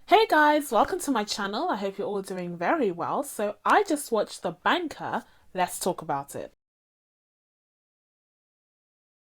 Hey guys, welcome to my channel. I hope you're all doing very well. So I just watched The Banker. Let's talk about it.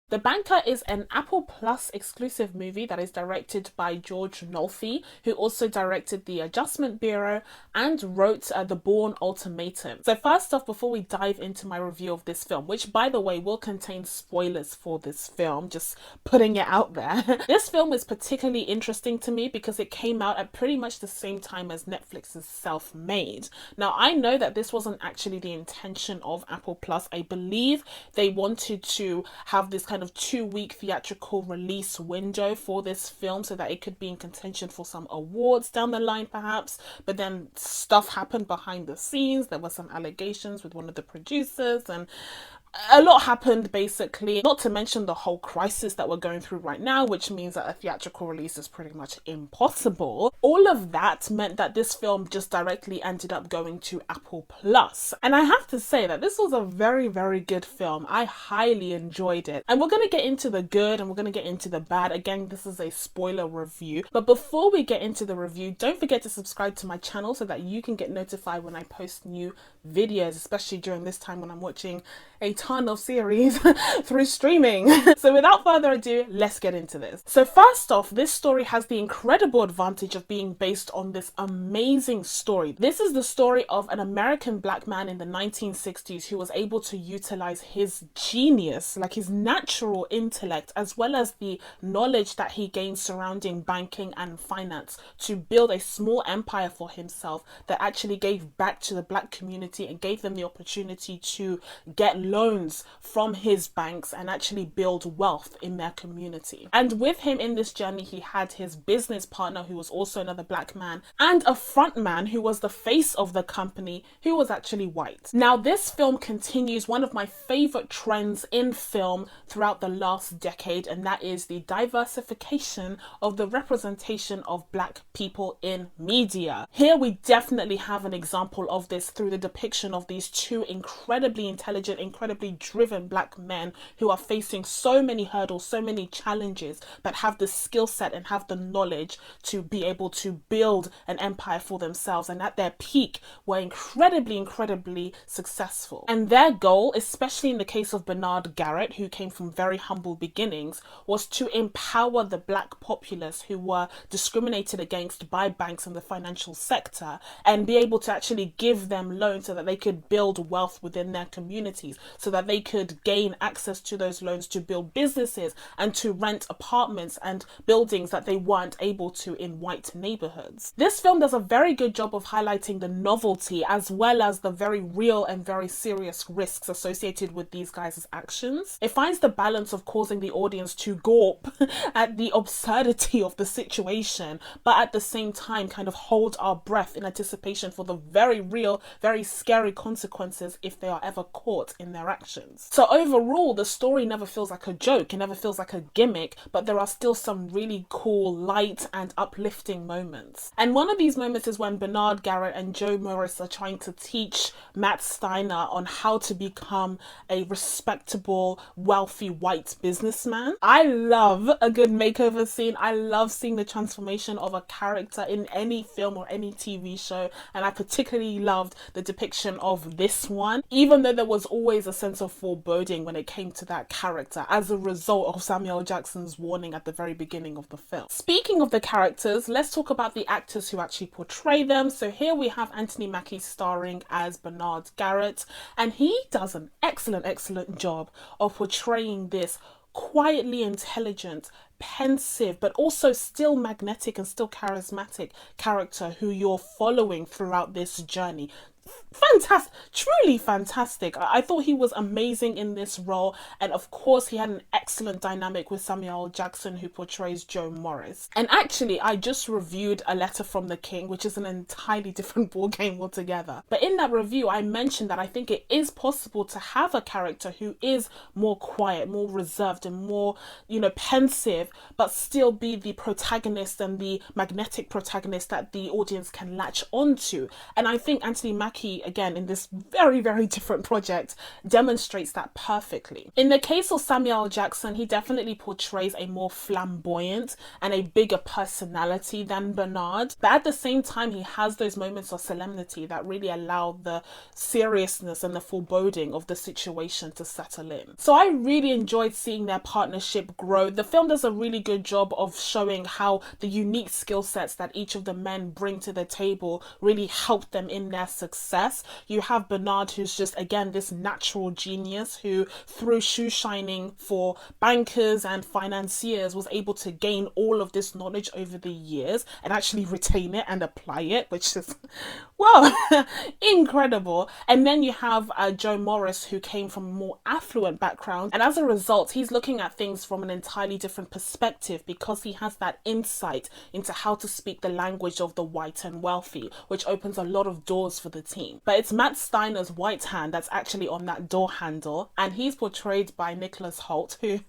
The Banker is an Apple Plus exclusive movie that is directed by George Nolfi, who also directed The Adjustment Bureau and wrote The Bourne Ultimatum. So first off, before we dive into my review of this film, which by the way will contain spoilers for this film, just putting it out there, this film is particularly interesting to me because it came out at pretty much the same time as Netflix's Self-Made. Now, I know that this wasn't actually the intention of Apple Plus. I believe they wanted to have this kind of 2-week theatrical release window for this film so that it could be in contention for some awards down the line perhaps, but then stuff happened behind the scenes. There were some allegations with one of the producers and a lot happened basically, not to mention the whole crisis that we're going through right now, which means that a theatrical release is pretty much impossible. All of that meant that this film just directly ended up going to Apple Plus. And I have to say that this was a very, very good film. I highly enjoyed it. And we're going to get into the good and we're going to get into the bad. Again, this is a spoiler review. But before we get into the review, don't forget to subscribe to my channel so that you can get notified when I post new videos, especially during this time when I'm watching a ton of series through streaming. So without further ado, let's get into this. So first off, this story has the incredible advantage of being based on this amazing story. This is the story of an American black man in the 1960s who was able to utilize his genius, like his natural intellect, as well as the knowledge that he gained surrounding banking and finance to build a small empire for himself that actually gave back to the black community and gave them the opportunity to get loans from his banks and actually build wealth in their community. And with him in this journey, he had his business partner, who was also another black man, and a front man who was the face of the company, who was actually white. Now, this film continues one of my favorite trends in film throughout the last decade, and that is the diversification of the representation of black people in media. Here we definitely have an example of this through the depiction of these two incredibly intelligent, incredibly driven black men who are facing so many hurdles, so many challenges, but have the skill set and have the knowledge to be able to build an empire for themselves, and at their peak were incredibly successful. And their goal, especially in the case of Bernard Garrett, who came from very humble beginnings, was to empower the black populace who were discriminated against by banks in the financial sector and be able to actually give them loans so that they could build wealth within their communities, so that they could gain access to those loans to build businesses and to rent apartments and buildings that they weren't able to in white neighborhoods. This film does a very good job of highlighting the novelty as well as the very real and very serious risks associated with these guys' actions. It finds the balance of causing the audience to gawp at the absurdity of the situation, but at the same time kind of hold our breath in anticipation for the very real, very scary consequences if they are ever caught in their actions. So overall, the story never feels like a joke, it never feels like a gimmick, but there are still some really cool, light and uplifting moments. And one of these moments is when Bernard Garrett and Joe Morris are trying to teach Matt Steiner on how to become a respectable, wealthy white businessman. I love a good makeover scene. I love seeing the transformation of a character in any film or any TV show, and I particularly loved the depiction of this one, even though there was always a sense of foreboding when it came to that character as a result of Samuel Jackson's warning at the very beginning of the film. Speaking of the characters, let's talk about the actors who actually portray them. So here we have Anthony Mackie starring as Bernard Garrett, and he does an excellent job of portraying this quietly intelligent, pensive, but also still magnetic and still charismatic character who you're following throughout this journey. Fantastic, truly fantastic. I thought he was amazing in this role, and of course he had an excellent dynamic with Samuel Jackson, who portrays Joe Morris. And actually, I just reviewed A Letter from the King, which is an entirely different ballgame altogether. But in that review, I mentioned that I think it is possible to have a character who is more quiet, more reserved, and more, pensive, with, but still be the protagonist and the magnetic protagonist that the audience can latch onto. And I think Anthony Mackie, again, in this very, very different project, demonstrates that perfectly. In the case of Samuel L. Jackson, he definitely portrays a more flamboyant and a bigger personality than Bernard. But at the same time, he has those moments of solemnity that really allow the seriousness and the foreboding of the situation to settle in. So I really enjoyed seeing their partnership grow. The film does a really good job of showing how the unique skill sets that each of the men bring to the table really help them in their success. You have Bernard, who's just, again, this natural genius who, through shoe shining for bankers and financiers, was able to gain all of this knowledge over the years and actually retain it and apply it, which is, well, incredible. And then you have Joe Morris, who came from a more affluent background, and as a result, he's looking at things from an entirely different perspective because he has that insight into how to speak the language of the white and wealthy, which opens a lot of doors for the team. But it's Matt Steiner's white hand that's actually on that door handle, and he's portrayed by Nicholas Hoult, who...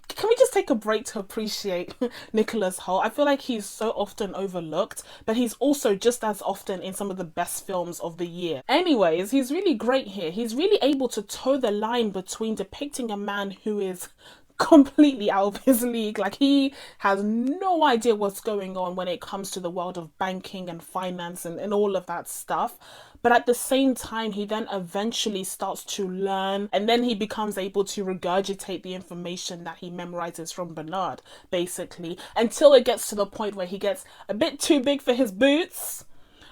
Can we just take a break to appreciate Nicholas Hoult? I feel like he's so often overlooked, but he's also just as often in some of the best films of the year. Anyways, he's really great here. He's really able to toe the line between depicting a man who is completely out of his league. Like, he has no idea what's going on when it comes to the world of banking and finance and all of that stuff. But at the same time, he then eventually starts to learn, and then he becomes able to regurgitate the information that he memorizes from Bernard, basically, until it gets to the point where he gets a bit too big for his boots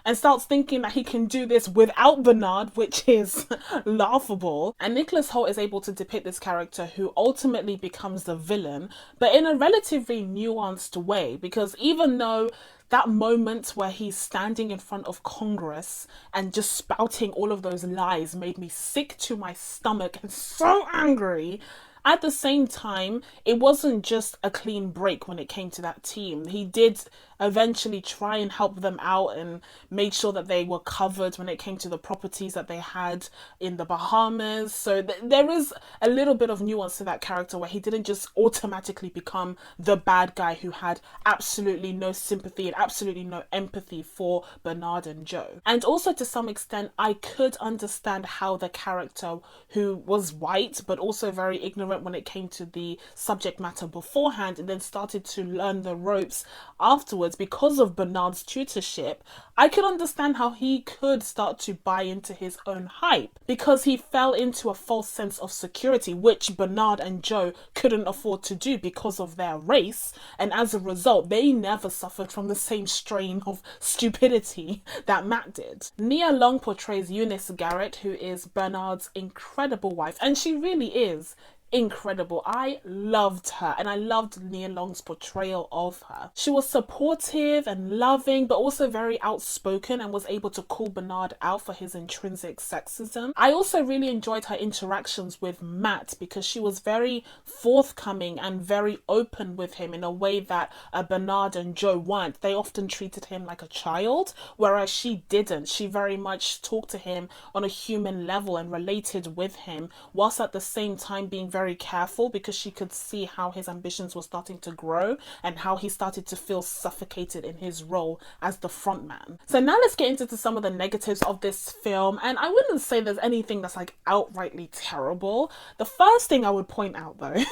and starts thinking that he can do this without Bernard, which is laughable. And Nicholas Hoult is able to depict this character who ultimately becomes the villain, but in a relatively nuanced way, because even though that moment where he's standing in front of Congress and just spouting all of those lies made me sick to my stomach and so angry, at the same time, it wasn't just a clean break when it came to that team. He did eventually try and help them out and made sure that they were covered when it came to the properties that they had in the Bahamas. So there is a little bit of nuance to that character where he didn't just automatically become the bad guy who had absolutely no sympathy and absolutely no empathy for Bernard and Joe. And also, to some extent, I could understand how the character who was white but also very ignorant when it came to the subject matter beforehand and then started to learn the ropes afterwards because of Bernard's tutorship, I could understand how he could start to buy into his own hype because he fell into a false sense of security, which Bernard and Joe couldn't afford to do because of their race, and as a result they never suffered from the same strain of stupidity that Matt did. Nia Long portrays Eunice Garrett, who is Bernard's incredible wife, and she really is incredible. I loved her, and I loved Nia Long's portrayal of her. She was supportive and loving, but also very outspoken, and was able to call Bernard out for his intrinsic sexism. I also really enjoyed her interactions with Matt because she was very forthcoming and very open with him in a way that Bernard and Joe weren't. They often treated him like a child, whereas she didn't. She very much talked to him on a human level and related with him, whilst at the same time being very careful because she could see how his ambitions were starting to grow and how he started to feel suffocated in his role as the front man. So now let's get into some of the negatives of this film, and I wouldn't say there's anything that's like outrightly terrible. The first thing I would point out though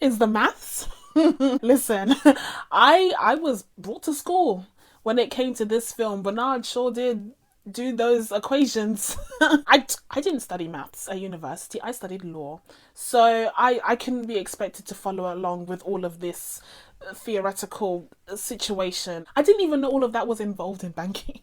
is the maths. Listen, I was brought to school when it came to this film. Bernard sure did do those equations. I didn't study maths at university. I studied law. So I couldn't be expected to follow along with all of this theoretical situation. I didn't even know all of that was involved in banking.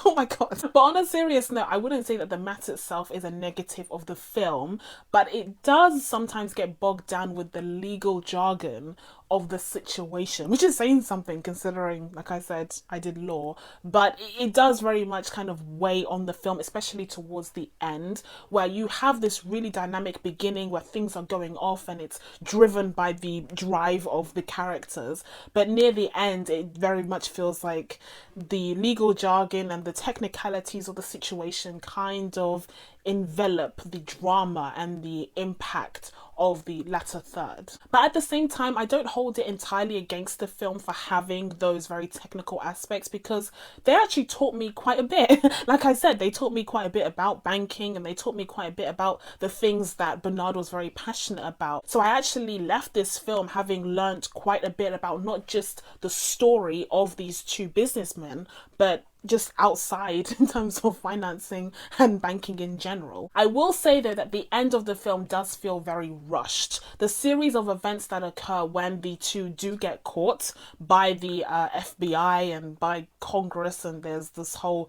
Oh my god. But on a serious note, I wouldn't say that the maths itself is a negative of the film, but it does sometimes get bogged down with the legal jargon of the situation, which is saying something considering, like I said, I did law. But it does very much kind of weigh on the film, especially towards the end, where you have this really dynamic beginning where things are going off and it's driven by the drive of the characters. But near the end, it very much feels like the legal jargon and the technicalities of the situation kind of envelop the drama and the impact of the latter third. But at the same time, I don't hold it entirely against the film for having those very technical aspects, because they actually taught me quite a bit. Like I said, they taught me quite a bit about banking, and they taught me quite a bit about the things that Bernard was very passionate about. So I actually left this film having learnt quite a bit about not just the story of these two businessmen, but just outside in terms of financing and banking in general. I will say though that the end of the film does feel very rushed. The series of events that occur when the two do get caught by the FBI and by Congress, and there's this whole,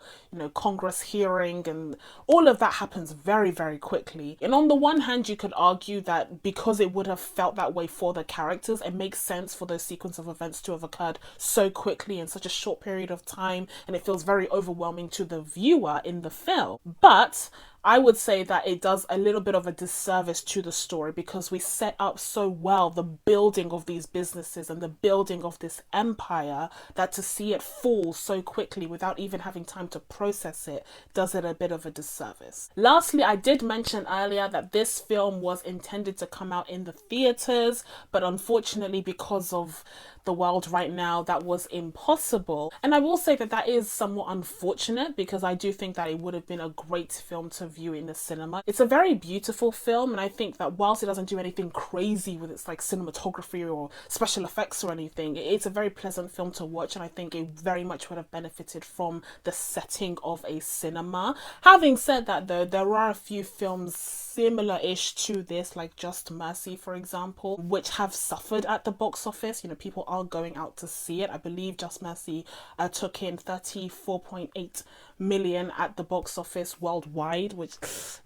Congress hearing, and all of that happens very, very quickly. And on the one hand, you could argue that because it would have felt that way for the characters, it makes sense for those sequence of events to have occurred so quickly in such a short period of time, and it feels very overwhelming to the viewer in the film. But I would say that it does a little bit of a disservice to the story, because we set up so well the building of these businesses and the building of this empire, that to see it fall so quickly without even having time to process it does it a bit of a disservice. Lastly, I did mention earlier that this film was intended to come out in the theaters, but unfortunately because of the world right now, that was impossible. And I will say that that is somewhat unfortunate, because I do think that it would have been a great film to view in the cinema. It's a very beautiful film, and I think that whilst it doesn't do anything crazy with its like cinematography or special effects or anything, it's a very pleasant film to watch, and I think it very much would have benefited from the setting of a cinema. Having said that though, there are a few films similar-ish to this, like Just Mercy for example, which have suffered at the box office. People are going out to see it. I believe Just Mercy took in 34.8 million at the box office worldwide, which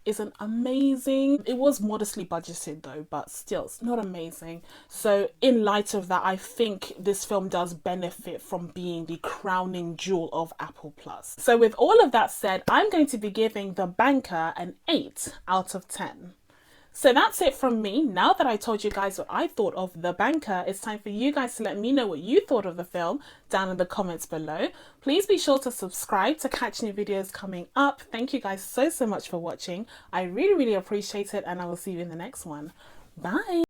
isn't amazing. It was modestly budgeted though, but still it's not amazing. So in light of that, I think this film does benefit from being the crowning jewel of Apple Plus. So with all of that said, I'm going to be giving The Banker an 8 out of 10. So that's it from me. Now that I told you guys what I thought of The Banker, it's time for you guys to let me know what you thought of the film down in the comments below. Please be sure to subscribe to catch new videos coming up. Thank you guys so much for watching. I really, really appreciate it, and I will see you in the next one. Bye!